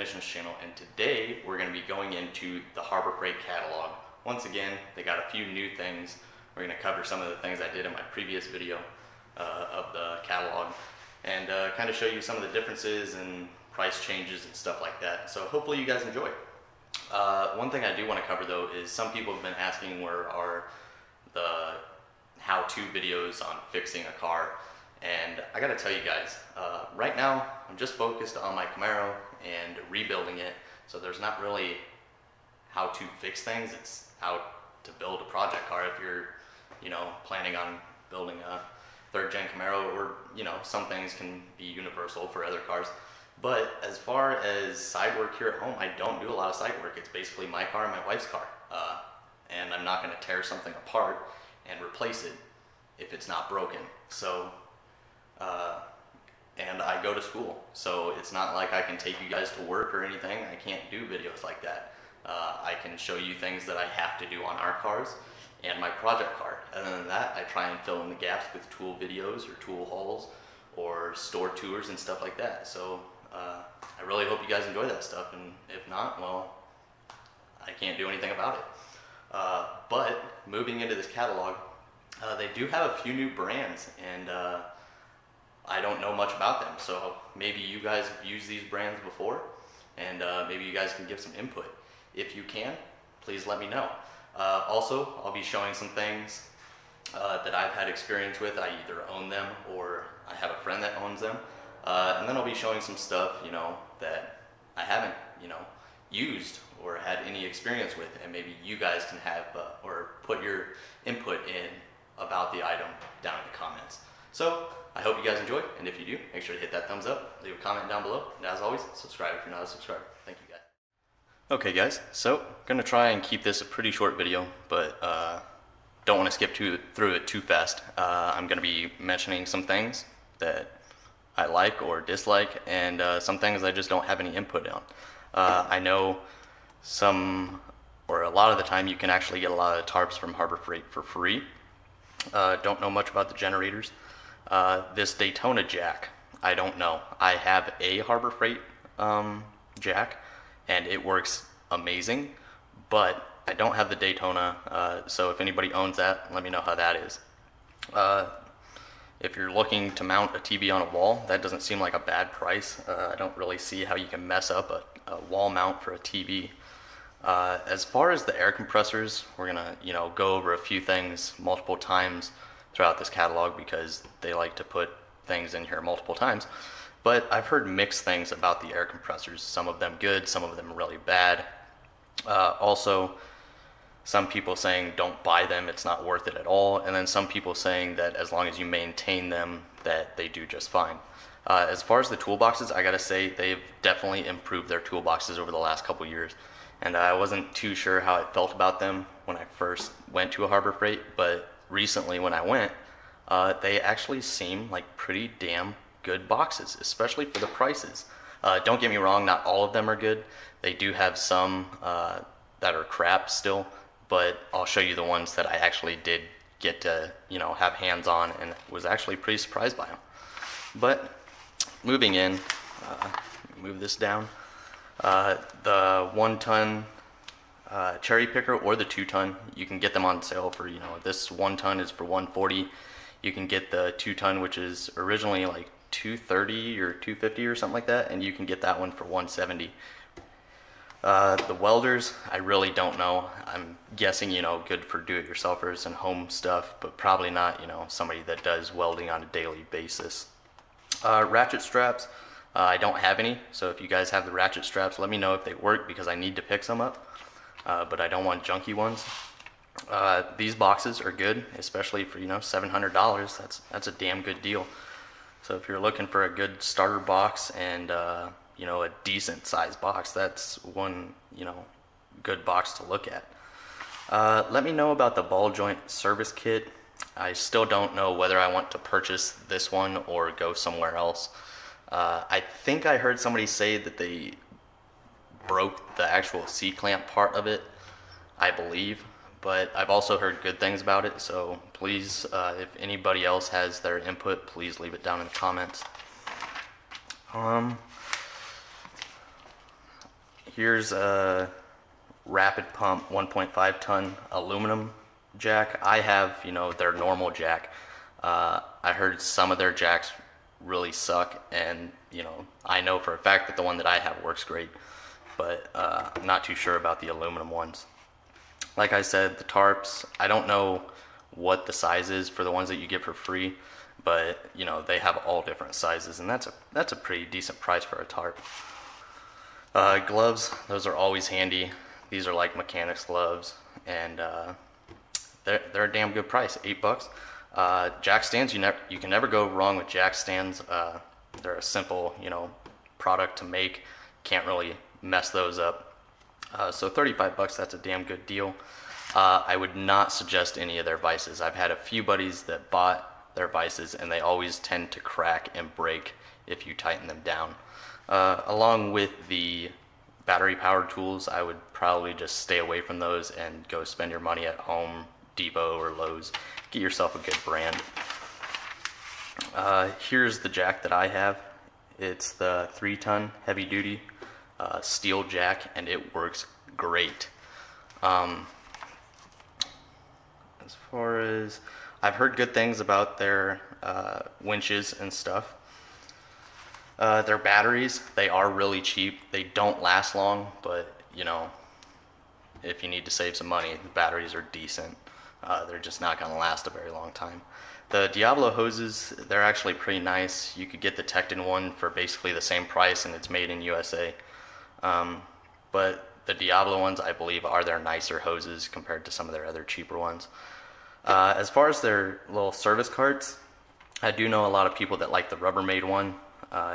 Technicians channel, and today we're going to be going into the Harbor Freight catalog. Once again, they got a few new things. We're going to cover some of the things I did in my previous video of the catalog, and kind of show you some of the differences and price changes and stuff like that. So hopefully you guys enjoy. One thing I do want to cover though is some people have been asking where are the how-to videos on fixing a car. And I gotta tell you guys, right now I'm just focused on my Camaro and rebuilding it. So there's not really how to fix things. It's how to build a project car if you're, planning on building a third-gen Camaro, or some things can be universal for other cars. But as far as side work here at home, I don't do a lot of side work. It's basically my car and my wife's car, and I'm not going to tear something apart and replace it if it's not broken. So. And I go to school, so it's not like I can take you guys to work or anything. I can't do videos like that. I can show you things that I have to do on our cars and my project car. Other than that, I try and fill in the gaps with tool videos or tool hauls or store tours and stuff like that. So I really hope you guys enjoy that stuff, and if not, well, I can't do anything about it. But moving into this catalog, they do have a few new brands, and I don't know much about them, so maybe you guys have used these brands before, and maybe you guys can give some input. If you can, please let me know. Also, I'll be showing some things that I've had experience with. I either own them or I have a friend that owns them, and then I'll be showing some stuff, that I haven't, used or had any experience with, and maybe you guys can have or put your input in about the item down in the comments. So I hope you guys enjoy, and if you do, make sure to hit that thumbs up, leave a comment down below, and as always, subscribe if you're not a subscriber. Thank you guys. Okay guys, so I'm gonna try and keep this a pretty short video, but don't want to skip through it too fast. I'm gonna be mentioning some things that I like or dislike, and some things I just don't have any input on. I know a lot of the time you can actually get a lot of tarps from Harbor Freight for free. Don't know much about the generators. This Daytona jack, I don't know. I have a Harbor Freight jack, and it works amazing, but I don't have the Daytona, so if anybody owns that, let me know how that is. If you're looking to mount a TV on a wall, that doesn't seem like a bad price. I don't really see how you can mess up a wall mount for a TV. As far as the air compressors, we're gonna go over a few things multiple times throughout this catalog because they like to put things in here multiple times. But I've heard mixed things about the air compressors. Some of them good, some of them really bad. Also, some people saying don't buy them, it's not worth it at all. And then some people saying that as long as you maintain them, that they do just fine. As far as the toolboxes, I gotta say they've definitely improved their toolboxes over the last couple years. And I wasn't too sure how I felt about them when I first went to a Harbor Freight, but recently when I went, they actually seem like pretty damn good boxes, especially for the prices. Don't get me wrong, not all of them are good. They do have some that are crap still, but I'll show you the ones that I actually did get to have hands on, and was actually pretty surprised by them. But moving in, move this down. The 1-ton cherry picker or the 2-ton, you can get them on sale for, this 1-ton is for $140. You can get the 2-ton, which is originally like $230 or $250 or something like that, and you can get that one for $170. The welders, I really don't know. I'm guessing, good for do-it-yourselfers and home stuff, but probably not, somebody that does welding on a daily basis. Ratchet straps, I don't have any, so if you guys have the ratchet straps, let me know if they work because I need to pick some up, but I don't want junky ones. These boxes are good, especially for $700. That's a damn good deal. So if you're looking for a good starter box and a decent size box, that's one good box to look at. Let me know about the ball joint service kit. I still don't know whether I want to purchase this one or go somewhere else. I think I heard somebody say that they broke the actual C-clamp part of it, I believe, but I've also heard good things about it, so please, if anybody else has their input, please leave it down in the comments. Here's a rapid pump 1.5 ton aluminum jack. I have, their normal jack. I heard some of their jacks really suck, and I know for a fact that the one that I have works great, but I'm not too sure about the aluminum ones. Like I said, the tarps, I don't know what the size is for the ones that you get for free, but they have all different sizes, and that's a pretty decent price for a tarp. Gloves, those are always handy. These are like mechanics gloves, and they're a damn good price, $8. Jack stands, you can never go wrong with jack stands. They're a simple, product to make. Can't really mess those up. So $35, that's a damn good deal. I would not suggest any of their vices. I've had a few buddies that bought their vices, and they always tend to crack and break if you tighten them down. Along with the battery powered tools, I would probably just stay away from those and go spend your money at Home Depot or Lowe's. Get yourself a good brand. Here's the jack that I have. It's the 3-ton heavy duty steel jack, and it works great. As far as I've heard good things about their winches and stuff. Their batteries, they are really cheap. They don't last long, but if you need to save some money, the batteries are decent. They're just not going to last a very long time. The Diablo hoses, they're actually pretty nice. You could get the Tecton one for basically the same price, and it's made in USA. But the Diablo ones, I believe, are their nicer hoses compared to some of their other cheaper ones. As far as their little service carts, I do know a lot of people that like the Rubbermaid one.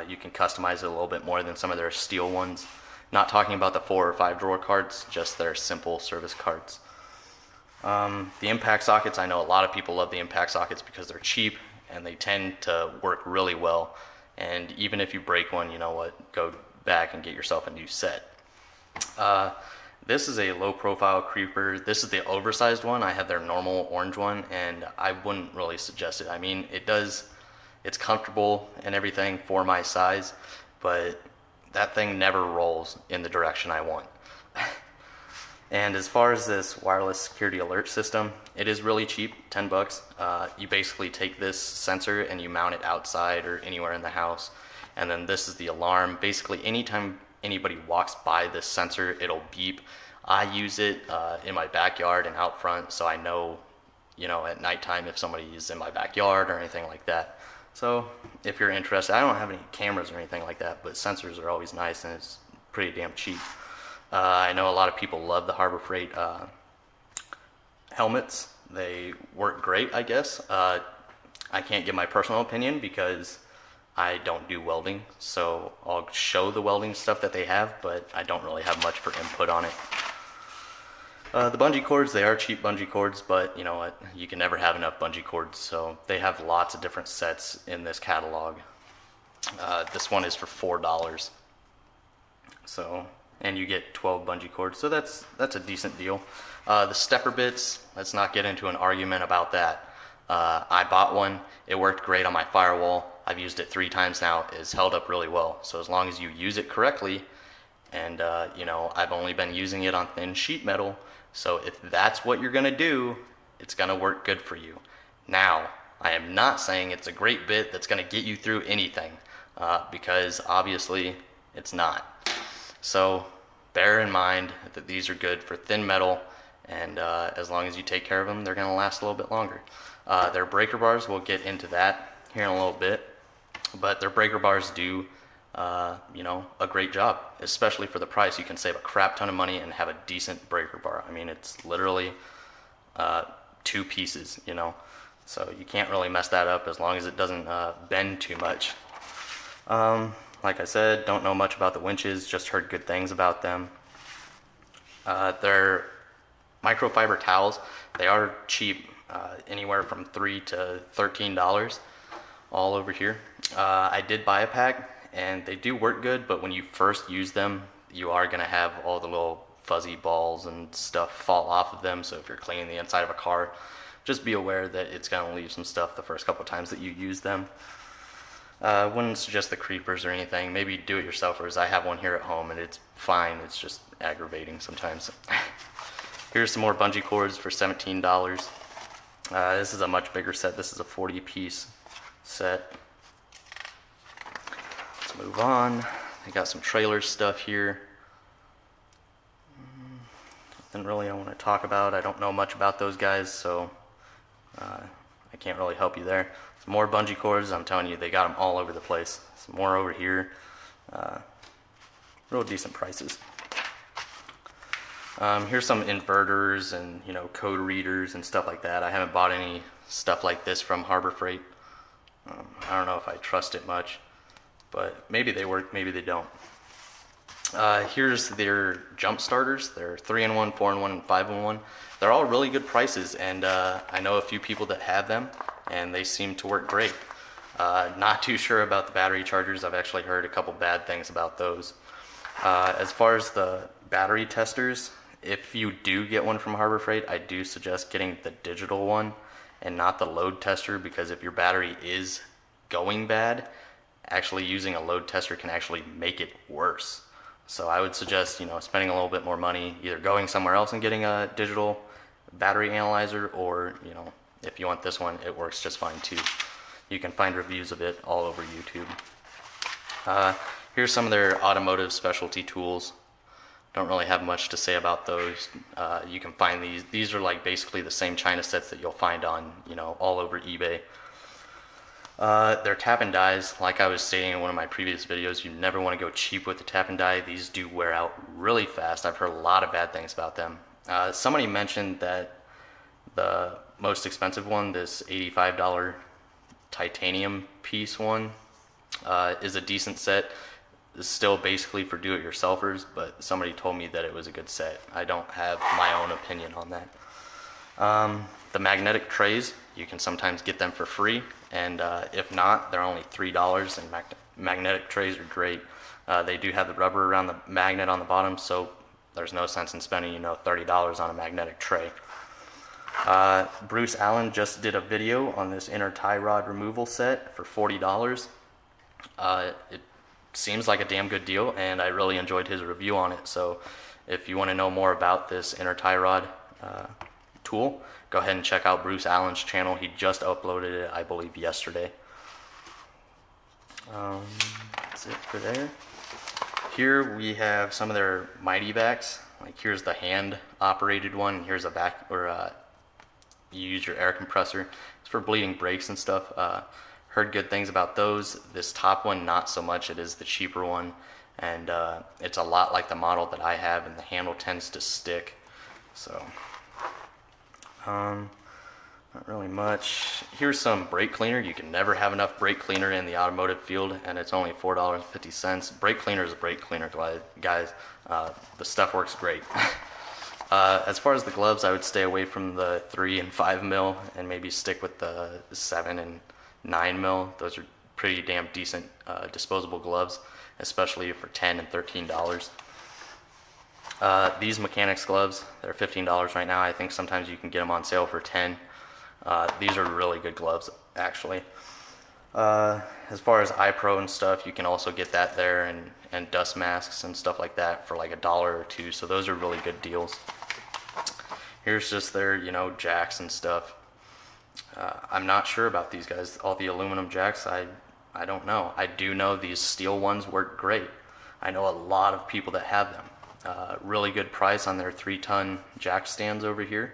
You can customize it a little bit more than some of their steel ones. Not talking about the 4 or 5 drawer carts, just their simple service carts. The impact sockets, I know a lot of people love the impact sockets because they're cheap and they tend to work really well. And even if you break one, you know what, go back and get yourself a new set. This is a low profile creeper. This is the oversized one. I have their normal orange one, and I wouldn't really suggest it. I mean, it's comfortable and everything for my size, but that thing never rolls in the direction I want. And as far as this wireless security alert system, it is really cheap, $10. You basically take this sensor and you mount it outside or anywhere in the house, and then this is the alarm. Basically, anytime anybody walks by this sensor, it'll beep. I use it in my backyard and out front, so I know, at nighttime if somebody is in my backyard or anything like that. So if you're interested, I don't have any cameras or anything like that, but sensors are always nice, and it's pretty damn cheap. I know a lot of people love the Harbor Freight helmets. They work great, I guess. I can't give my personal opinion because I don't do welding, so I'll show the welding stuff that they have, but I don't really have much for input on it. The bungee cords, they are cheap bungee cords, but you know what, you can never have enough bungee cords, so they have lots of different sets in this catalog. This one is for $4. So, and you get 12 bungee cords, so that's a decent deal. The stepper bits, let's not get into an argument about that. I bought one, it worked great on my firewall. I've used it 3 times now, it's held up really well. So as long as you use it correctly, and I've only been using it on thin sheet metal, so if that's what you're gonna do, it's gonna work good for you. Now, I am not saying it's a great bit that's gonna get you through anything, because obviously it's not. So bear in mind that these are good for thin metal, and as long as you take care of them, they're gonna last a little bit longer. Their breaker bars, we'll get into that here in a little bit, but their breaker bars do a great job, especially for the price. You can save a crap ton of money and have a decent breaker bar. I mean, it's literally 2 pieces, so you can't really mess that up as long as it doesn't bend too much. Like I said, don't know much about the winches, just heard good things about them. Their microfiber towels, they are cheap, anywhere from $3 to $13, all over here. I did buy a pack, and they do work good, but when you first use them, you are gonna have all the little fuzzy balls and stuff fall off of them, so if you're cleaning the inside of a car, just be aware that it's gonna leave some stuff the first couple times that you use them. Wouldn't suggest the creepers or anything, maybe do-it-yourselfers. I have one here at home, and it's fine, it's just aggravating sometimes. Here's some more bungee cords for $17. This is a much bigger set. This is a 40-piece set. Let's move on. I got some trailer stuff here. Nothing really I want to talk about. I don't know much about those guys, so I can't really help you there. Some more bungee cords. I'm telling you, they got them all over the place. Some more over here. Real decent prices. Here's some inverters and code readers and stuff like that. I haven't bought any stuff like this from Harbor Freight. I don't know if I trust it much, but maybe they work, maybe they don't. Here's their jump starters. They're 3-in-1, 4-in-1, and 5-in-1. They're all really good prices, and I know a few people that have them, and they seem to work great. Not too sure about the battery chargers. I've actually heard a couple bad things about those. As far as the battery testers, if you do get one from Harbor Freight, I do suggest getting the digital one and not the load tester, because if your battery is going bad, actually using a load tester can actually make it worse. So I would suggest, spending a little bit more money, either going somewhere else and getting a digital battery analyzer, or, if you want this one, it works just fine too. You can find reviews of it all over YouTube. Here's some of their automotive specialty tools. Don't really have much to say about those. You can find these. These are like basically the same China sets that you'll find on, all over eBay. They're tap and dies. Like I was stating in one of my previous videos, you never want to go cheap with the tap and die. These do wear out really fast. I've heard a lot of bad things about them. Somebody mentioned that the most expensive one, this $85 titanium piece one, is a decent set. It's still basically for do-it-yourselfers, but somebody told me that it was a good set. I don't have my own opinion on that. The magnetic trays, you can sometimes get them for free, and if not, they're only $3, and magnetic trays are great. They do have the rubber around the magnet on the bottom, so there's no sense in spending $30 on a magnetic tray. Bruce Allen just did a video on this inner tie rod removal set for $40. It seems like a damn good deal, and I really enjoyed his review on it. So if you want to know more about this inner tie rod tool, go ahead and check out Bruce Allen's channel. He just uploaded it, I believe, yesterday. That's it for there. Here we have some of their Mighty Vacs. Like here's the hand operated one. Here's a vac, or you use your air compressor. It's for bleeding brakes and stuff. Heard good things about those. This top one, not so much. It is the cheaper one, and it's a lot like the model that I have, and the handle tends to stick. So, not really much. Here's some brake cleaner. You can never have enough brake cleaner in the automotive field, and it's only $4.50. Brake cleaner is a brake cleaner, guys. The stuff works great. As far as the gloves, I would stay away from the 3 and 5 mil, and maybe stick with the 7 and 9 mil. Those are pretty damn decent disposable gloves, especially for $10 and $13. These mechanics gloves, they're $15 right now. I think sometimes you can get them on sale for $10. These are really good gloves, actually. As far as iPro and stuff, you can also get that there, and dust masks and stuff like that for like $1 or $2. So those are really good deals. Here's just their, jacks and stuff. I'm not sure about these guys. All the aluminum jacks, I don't know. I do know these steel ones work great. I know a lot of people that have them. Really good price on their 3-ton jack stands over here.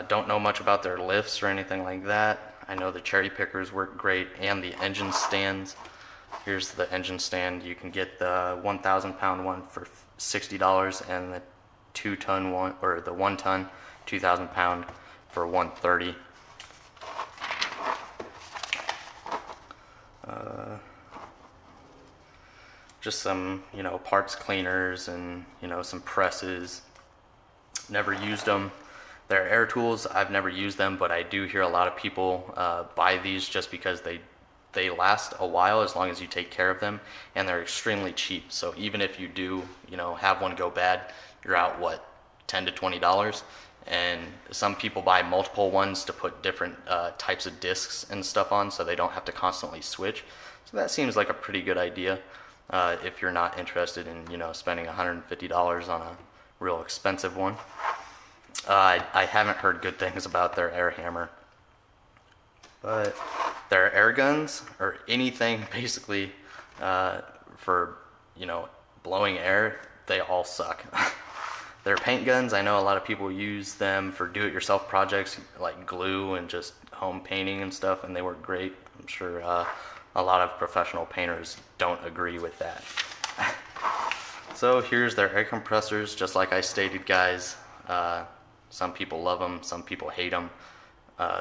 Don't know much about their lifts or anything like that. I know the cherry pickers work great, and the engine stands. Here's the engine stand. You can get the 1,000-pound one for $60, and the 2-ton one, or the 1-ton 2,000-pound for $130. Just some, parts cleaners and, some presses. Never used them. They're air tools. I've never used them, but I do hear a lot of people buy these just because they last a while as long as you take care of them, and they're extremely cheap. So even if you do, have one go bad, you're out, what, $10 to $20? And some people buy multiple ones to put different types of discs and stuff on, so they don't have to constantly switch. So that seems like a pretty good idea. if you're not interested in, spending $150 on a real expensive one. I haven't heard good things about their air hammer, but their air guns or anything basically for blowing air, they all suck. Their paint guns, I know a lot of people use them for do-it-yourself projects like glue and just home painting and stuff, and they work great. I'm sure a lot of professional painters don't agree with that. So here's their air compressors, just like I stated, guys. Some people love them, some people hate them.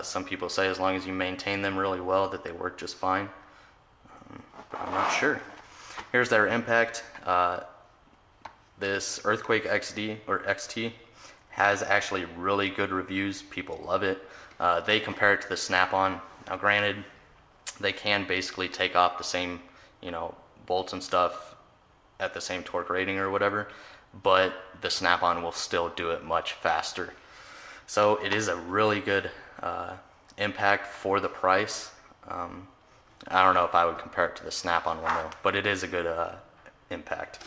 Some people say as long as you maintain them really well that they work just fine. But I'm not sure. Here's their impact. This Earthquake XD or XT has actually really good reviews. People love it. They compare it to the Snap-on. Now granted, they can basically take off the same, bolts and stuff at the same torque rating or whatever, but the Snap-on will still do it much faster. So it is a really good impact for the price. I don't know if I would compare it to the Snap-on one though, but it is a good impact.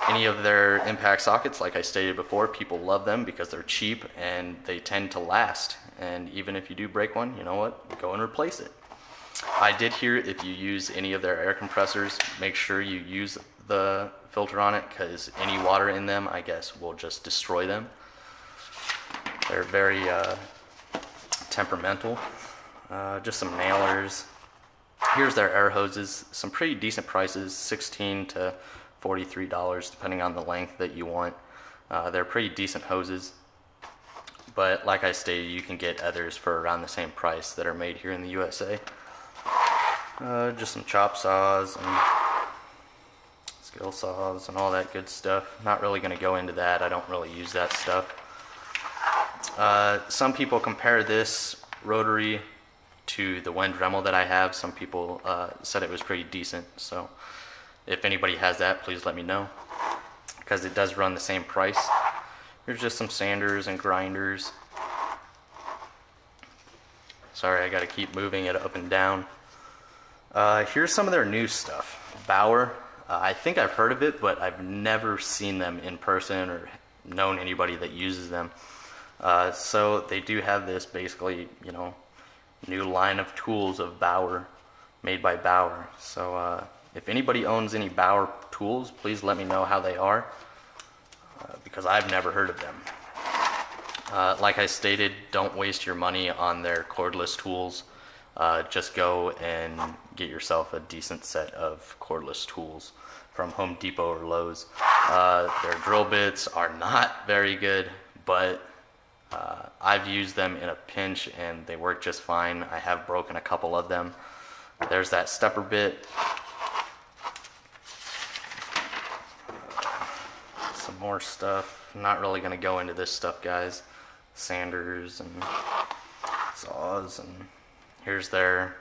Any of their impact sockets, like I stated before, people love them because they're cheap and they tend to last. And even if you do break one, you know what? Go and replace it. I did hear if you use any of their air compressors, make sure you use the filter on it, because any water in them, I guess, will just destroy them. They're very temperamental. Just some nailers. Here's their air hoses. Some pretty decent prices, $16 to $43 depending on the length that you want. They're pretty decent hoses, but like I stated, you can get others for around the same price that are made here in the USA. Just some chop saws and skill saws and all that good stuff. Not really going to go into that. I don't really use that stuff. Some people compare this rotary to the Wind Dremel that I have. Some people said it was pretty decent, so if anybody has that, please let me know, because it does run the same price. Here's just some sanders and grinders. Sorry, I gotta keep moving it up and down. Here's some of their new stuff. Bauer, I think I've heard of it, but I've never seen them in person or known anybody that uses them. So they do have this basically, new line of tools of Bauer, made by Bauer. So if anybody owns any Bauer tools, please let me know how they are, because I've never heard of them. Like I stated, don't waste your money on their cordless tools. Just go and get yourself a decent set of cordless tools from Home Depot or Lowe's. Their drill bits are not very good, but I've used them in a pinch and they work just fine. I have broken a couple of them. There's that stepper bit. Some more stuff. I'm not really going to go into this stuff, guys. Sanders and saws, and here's their,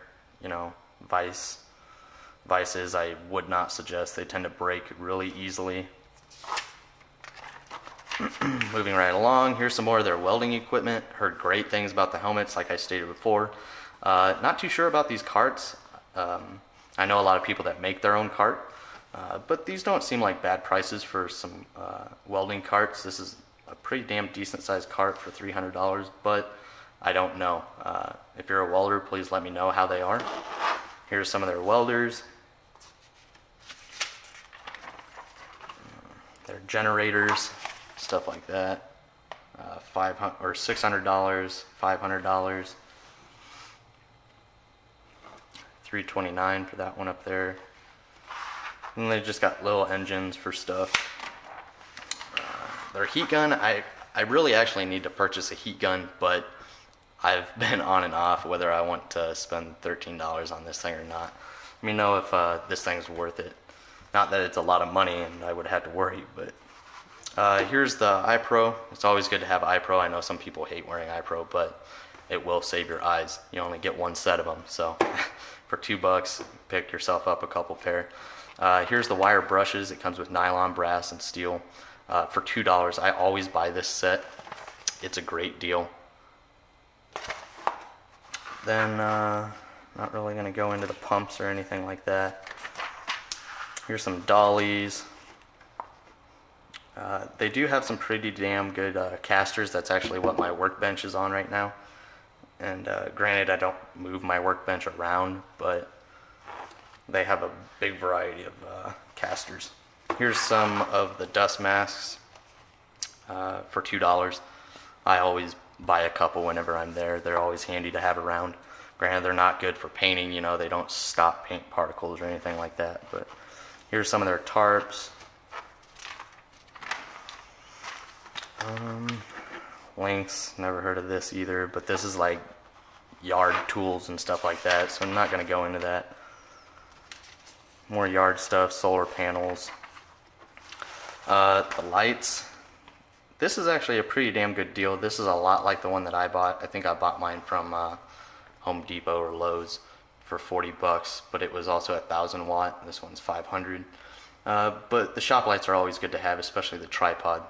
vices. I would not suggest. They tend to break really easily. Moving right along, here's some more of their welding equipment. Heard great things about the helmets, like I stated before. Not too sure about these carts. I know a lot of people that make their own cart, but these don't seem like bad prices for some welding carts. This is a pretty damn decent sized cart for $300, but I don't know. If you're a welder, please let me know how they are. Here's some of their welders. Their generators, stuff like that. $500 or $600, $500. $329 for that one up there. And they just got little engines for stuff. Their heat gun, I really actually need to purchase a heat gun, but I've been on and off whether I want to spend $13 on this thing or not. Let me know if this thing's worth it. Not that it's a lot of money and I would have to worry, but here's the iPro. It's always good to have iPro. I know some people hate wearing iPro, but it will save your eyes. You only get one set of them, so for $2, pick yourself up a couple pair. Here's the wire brushes. It comes with nylon, brass, and steel. For $2, I always buy this set. It's a great deal. Then, not really going to go into the pumps or anything like that. Here's some dollies. They do have some pretty damn good casters. That's actually what my workbench is on right now. And granted, I don't move my workbench around, but they have a big variety of casters. Here's some of the dust masks for $2. I always buy a couple whenever I'm there. They're always handy to have around. Granted, they're not good for painting, you know, they don't stop paint particles or anything like that. But here's some of their tarps. Lynx, never heard of this either, but this is like yard tools and stuff like that, so I'm not going to go into that. More yard stuff, solar panels. The lights. This is actually a pretty damn good deal. This is a lot like the one that I bought. I think I bought mine from Home Depot or Lowe's for 40 bucks, but it was also 1,000 watt. This one's 500. But the shop lights are always good to have, especially the tripod.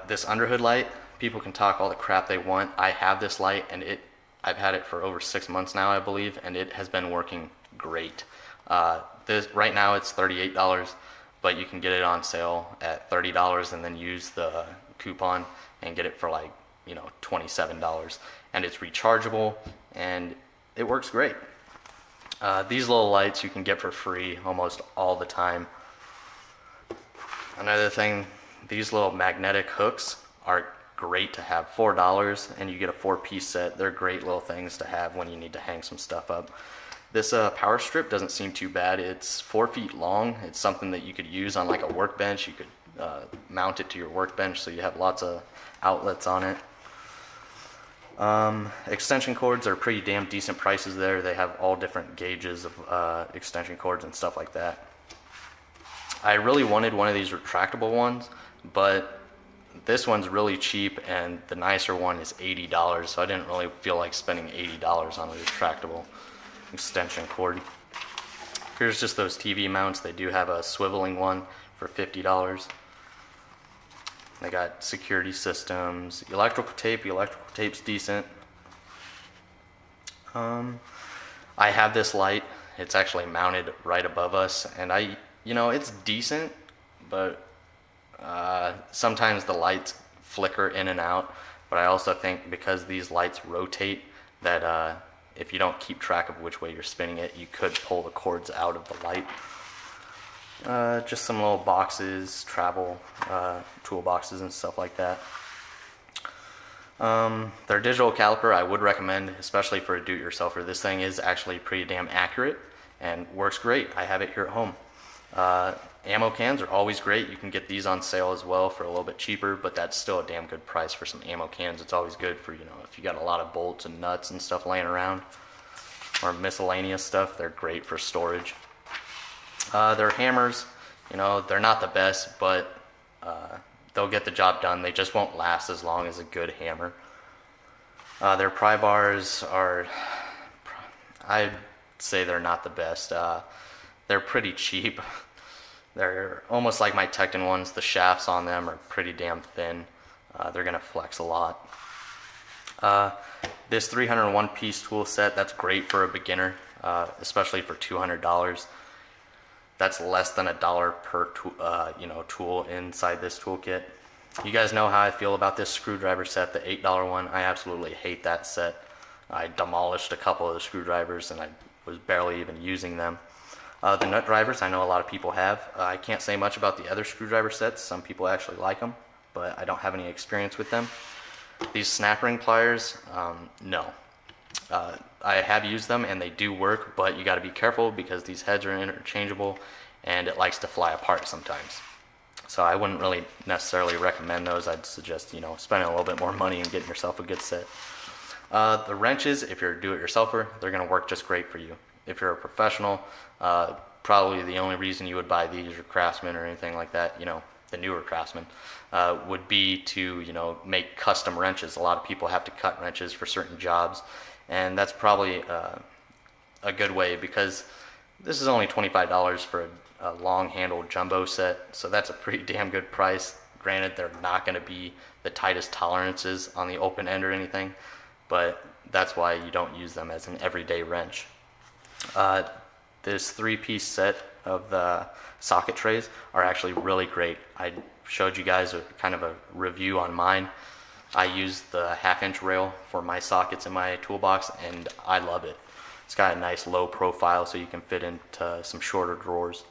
This underhood light, people can talk all the crap they want. I have this light, and I've had it for over 6 months now, I believe, and it has been working great. Right now it's $38, but you can get it on sale at $30 and then use the coupon and get it for like, you know, $27. And it's rechargeable and it works great. These little lights you can get for free almost all the time. Another thing, these little magnetic hooks are great to have. $4 and you get a 4-piece set. They're great little things to have when you need to hang some stuff up. This power strip doesn't seem too bad. It's 4 feet long. It's something that you could use on like a workbench. You could mount it to your workbench so you have lots of outlets on it. Extension cords are pretty damn decent prices there. They have all different gauges of extension cords and stuff like that. I really wanted one of these retractable ones, but this one's really cheap and the nicer one is $80, so I didn't really feel like spending $80 on a retractable extension cord. Here's just those TV mounts. They do have a swiveling one for $50. They got security systems, electrical tape. Electrical tape's decent. I have this light. It's actually mounted right above us, and you know, it's decent, but sometimes the lights flicker in and out. But I also think because these lights rotate that if you don't keep track of which way you're spinning it, you could pull the cords out of the light. Just some little boxes, travel toolboxes and stuff like that. Their digital caliper I would recommend, especially for a do-it-yourselfer. This thing is actually pretty damn accurate and works great. I have it here at home. Ammo cans are always great. You can get these on sale as well for a little bit cheaper, but that's still a damn good price for some ammo cans. It's always good for, you know, if you got a lot of bolts and nuts and stuff laying around or miscellaneous stuff, they're great for storage. Their hammers, you know, they're not the best, but they'll get the job done. They just won't last as long as a good hammer. Their pry bars are, I'd say they're not the best. They're pretty cheap. They're almost like my Tekton ones. The shafts on them are pretty damn thin. They're gonna flex a lot. This 301 piece tool set, that's great for a beginner, especially for $200. That's less than $1 per tool inside this toolkit. You guys know how I feel about this screwdriver set, the $8 one. I absolutely hate that set. I demolished a couple of the screwdrivers and I was barely even using them. The nut drivers, I know a lot of people have. I can't say much about the other screwdriver sets. Some people actually like them, but I don't have any experience with them. These snap ring pliers, no. I have used them and they do work, but you got to be careful because these heads are interchangeable and it likes to fly apart sometimes. So I wouldn't really necessarily recommend those. I'd suggest, you know, spending a little bit more money and getting yourself a good set. The wrenches, if you're a do-it-yourselfer, they're going to work just great for you. If you're a professional, probably the only reason you would buy these or Craftsman or anything like that, you know, the newer Craftsman, would be to, you know, make custom wrenches. A lot of people have to cut wrenches for certain jobs, and that's probably a good way because this is only $25 for a long-handled jumbo set, so that's a pretty damn good price. Granted, they're not going to be the tightest tolerances on the open end or anything, but that's why you don't use them as an everyday wrench. This 3-piece set of the socket trays are actually really great. I showed you guys kind of a review on mine. I use the 1/2-inch rail for my sockets in my toolbox, and I love it. It's got a nice low profile so you can fit into some shorter drawers.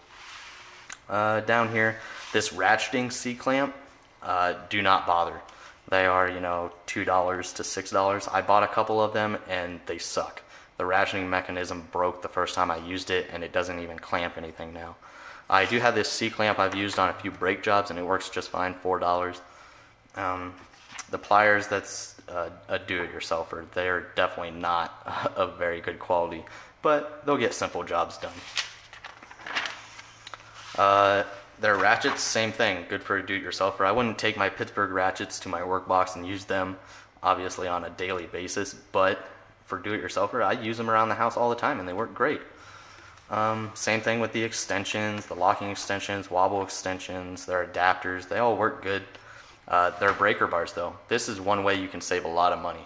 Down here, this ratcheting C-clamp, do not bother. They are, you know, $2 to $6. I bought a couple of them and they suck. The ratcheting mechanism broke the first time I used it, and it doesn't even clamp anything now. I do have this C-clamp I've used on a few brake jobs, and it works just fine, $4. The pliers, that's a do-it-yourselfer. They're definitely not of very good quality, but they'll get simple jobs done. Their ratchets, same thing, good for a do-it-yourselfer. I wouldn't take my Pittsburgh ratchets to my work box and use them, obviously, on a daily basis, but for do-it-yourselfer, I use them around the house all the time, and they work great. Same thing with the extensions, the locking extensions, wobble extensions, their adapters, they all work good. Their breaker bars, though, this is one way you can save a lot of money.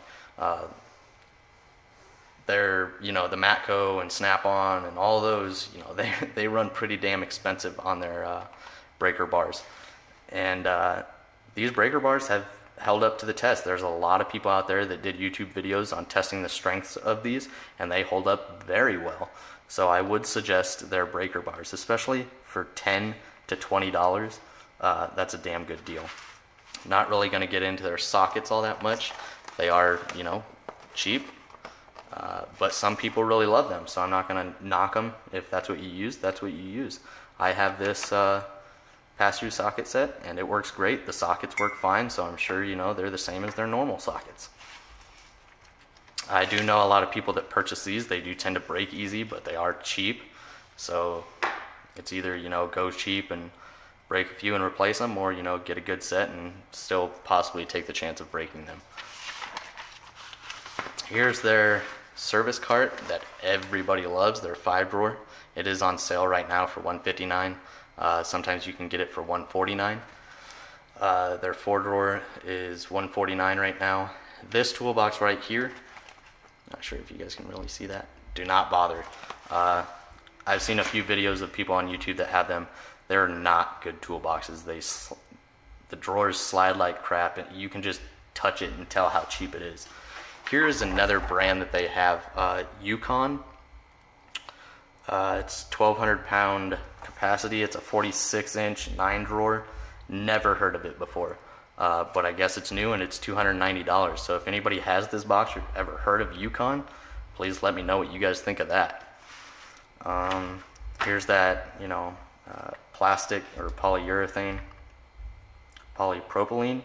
They're, you know, the Matco and Snap-on and all those, you know, they run pretty damn expensive on their breaker bars. And these breaker bars have held up to the test. There's a lot of people out there that did YouTube videos on testing the strengths of these, and they hold up very well. So I would suggest their breaker bars, especially for $10 to $20. That's a damn good deal. Not really going to get into their sockets all that much. They are, you know, cheap, but some people really love them, so I'm not going to knock them. If that's what you use, that's what you use. I have this pass-through socket set, and it works great. The sockets work fine, so I'm sure, you know, they're the same as their normal sockets. I do know a lot of people that purchase these. They do tend to break easy, but they are cheap, so it's either, you know, go cheap and break a few and replace them, or, you know, get a good set and still possibly take the chance of breaking them. Here's their service cart that everybody loves, their 5-drawer. It is on sale right now for $159. Sometimes you can get it for $149. Their 4-drawer is $149 right now. This toolbox right here, not sure if you guys can really see that. Do not bother. I've seen a few videos of people on YouTube that have them. They're not good toolboxes. The drawers slide like crap, and you can just touch it and tell how cheap it is. Here's another brand that they have, Yukon. It's 1,200 pound capacity. It's a 46-inch 9-drawer. Never heard of it before, but I guess it's new and it's $290. So if anybody has this box or ever heard of Yukon, please let me know what you guys think of that. Here's that, you know, plastic or polyurethane, polypropylene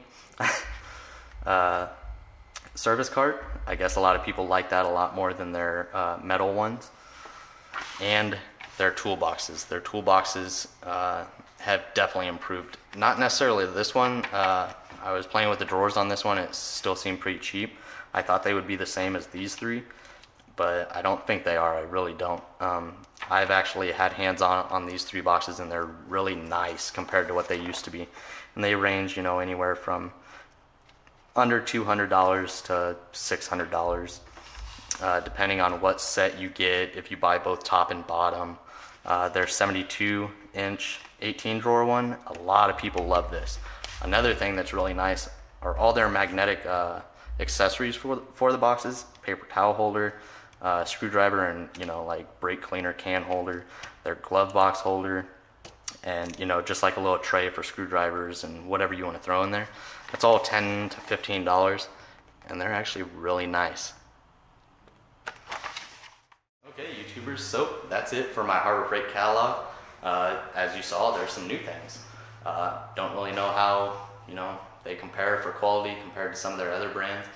service cart. I guess a lot of people like that a lot more than their metal ones. And their toolboxes. Their toolboxes have definitely improved. Not necessarily this one. I was playing with the drawers on this one. It still seemed pretty cheap. I thought they would be the same as these three, but I don't think they are. I really don't. I've actually had hands on these 3 boxes, and they're really nice compared to what they used to be. And they range, you know, anywhere from under $200 to $600, depending on what set you get. If you buy both top and bottom, their 72-inch 18-drawer one, a lot of people love this. Another thing that's really nice are all their magnetic accessories for the boxes: paper towel holder, screwdriver, and, you know, like brake cleaner can holder, their glove box holder, and, you know, just like a little tray for screwdrivers and whatever you want to throw in there. It's all $10 to $15, and they're actually really nice. Okay, YouTubers, so that's it for my Harbor Freight catalog. As you saw, there's some new things. Don't really know how, you know, they compare for quality compared to some of their other brands.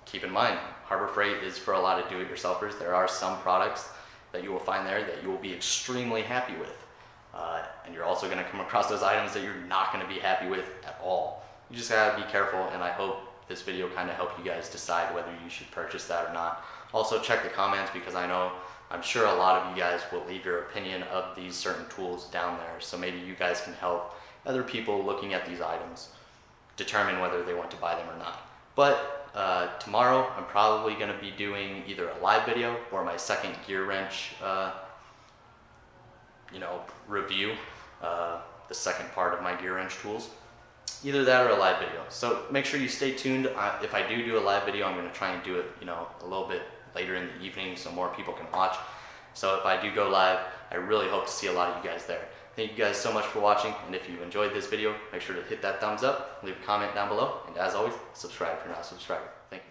Keep in mind, Harbor Freight is for a lot of do-it-yourselfers. There are some products that you will find there that you will be extremely happy with. And you're also going to come across those items that you're not going to be happy with at all. You just gotta be careful, and I hope this video kind of helped you guys decide whether you should purchase that or not. Also check the comments, because I'm sure a lot of you guys will leave your opinion of these certain tools down there, so maybe you guys can help other people looking at these items determine whether they want to buy them or not. But tomorrow I'm probably going to be doing either a live video or my second gear wrench review the second part of my gear wrench tools. Either that or a live video. So make sure you stay tuned. If I do a live video, I'm going to try and do it, a little bit later in the evening so more people can watch. So if I do go live, I really hope to see a lot of you guys there. Thank you guys so much for watching, and if you enjoyed this video, make sure to hit that thumbs up, leave a comment down below, and as always, subscribe if you're not a subscriber. Thank you.